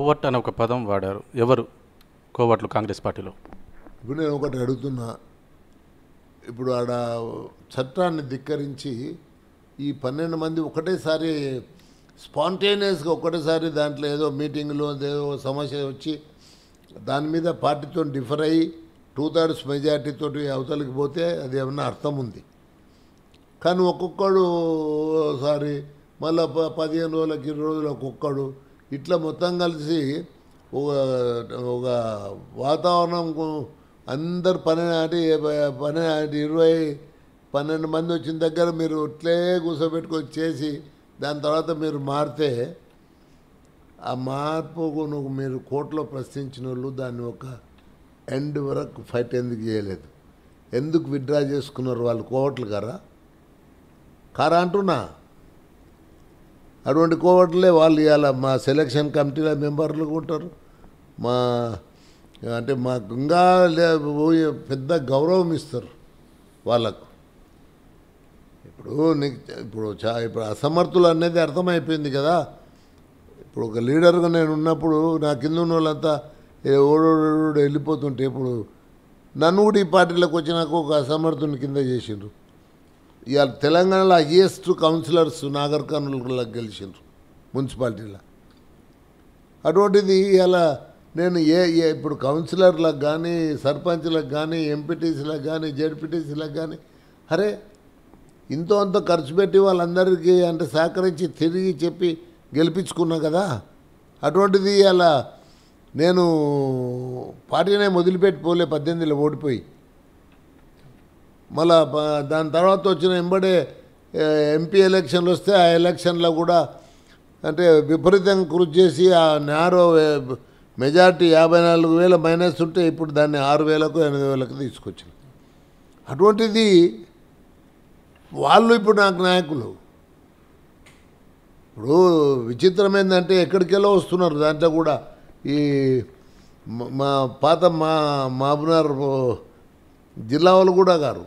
కోవట్ అనే ఒక పదం వాడారు. ఎవరు కోవట్లు కాంగ్రెస్ పార్టీలో? ఇప్పుడు నేను ఒకటి అడుగుతున్నా. ఇప్పుడు ఆడ చట్టాన్ని ధిక్కరించి ఈ 12 మంది ఒకటేసారి స్పాంటేనియస్గా ఒకటేసారి దాంట్లో ఏదో మీటింగ్లో ఏదో సమస్య వచ్చి దాని మీద పార్టీతో డిఫర్ అయ్యి 2/3 మెజార్టీతో అవతలికి పోతే అది ఏమన్నా అర్థం ఉంది. కానీ ఒక్కొక్కడు సారి మళ్ళీ 15 రోజులకు 20 రోజులకు ఒక్కొక్కడు ఇట్లా మొత్తం కలిసి ఒక వాతావరణం అందరు 12 మంది వచ్చిన దగ్గర మీరు ఇట్లే కూర్చోబెట్టుకొని చేసి దాని తర్వాత మీరు మారితే ఆ మార్పుకు మీరు కోర్టులో ప్రశ్నించిన వాళ్ళు దాన్ని ఒక ఎండ్ వరకు ఫైట్ ఎందుకు చేయలేదు? ఎందుకు విత్డ్రా చేసుకున్నారు వాళ్ళు? కోర్టులు కారా అంటున్నా. అటువంటి కోవట్లే వాళ్ళు ఇవాళ మా సెలక్షన్ కమిటీల మెంబర్లు ఉంటారు. మాకు ఇంకా పెద్ద గౌరవం ఇస్తారు వాళ్ళకు. ఇప్పుడు అసమర్థులు అనేది అర్థమైపోయింది కదా. ఇప్పుడు ఒక లీడర్గా నేను ఉన్నప్పుడు నా కింద ఉన్న వాళ్ళంతా ఓడోడు వెళ్ళిపోతుంటే ఇప్పుడు నన్ను కూడా ఈ పార్టీలోకి వచ్చినాక ఒక అసమర్థుని కింద చేసిండ్రు. ఇవాళ తెలంగాణలో హైయెస్ట్ కౌన్సిలర్స్ నాగర్ కర్నూలులకు గెలిచిండ్రు మున్సిపాలిటీలో. అటువంటిది ఇలా నేను ఇప్పుడు కౌన్సిలర్లకు కానీ సర్పంచ్లకు కానీ ఎంపీటీసీలకు కానీ జెడ్పీటీసీలకు కానీ అరే ఇంతో అంత ఖర్చు పెట్టి వాళ్ళందరికీ అంటే సహకరించి తిరిగి చెప్పి గెలిపించుకున్నా కదా. అటువంటిది అలా నేను పార్టీనే మొదలుపెట్టి పోలే 18లో ఓడిపోయి మళ్ళా దాని తర్వాత వచ్చిన ఎంబడే ఎంపీ ఎలక్షన్లు వస్తే ఆ ఎలక్షన్లో కూడా అంటే విపరీతంగా కృషి చేసి ఆ నేరో మెజార్టీ 54,000 మైనస్ ఉంటే ఇప్పుడు దాన్ని 6,000కు 8,000కు తీసుకొచ్చింది. అటువంటిది వాళ్ళు ఇప్పుడు నాకు నాయకులు. ఇప్పుడు విచిత్రం ఏంటంటే ఎక్కడికెళ్ళో వస్తున్నారు. దాంట్లో కూడా ఈ మా పాత మహబూబ్నగర్ జిల్లా వాళ్ళు కూడా గారు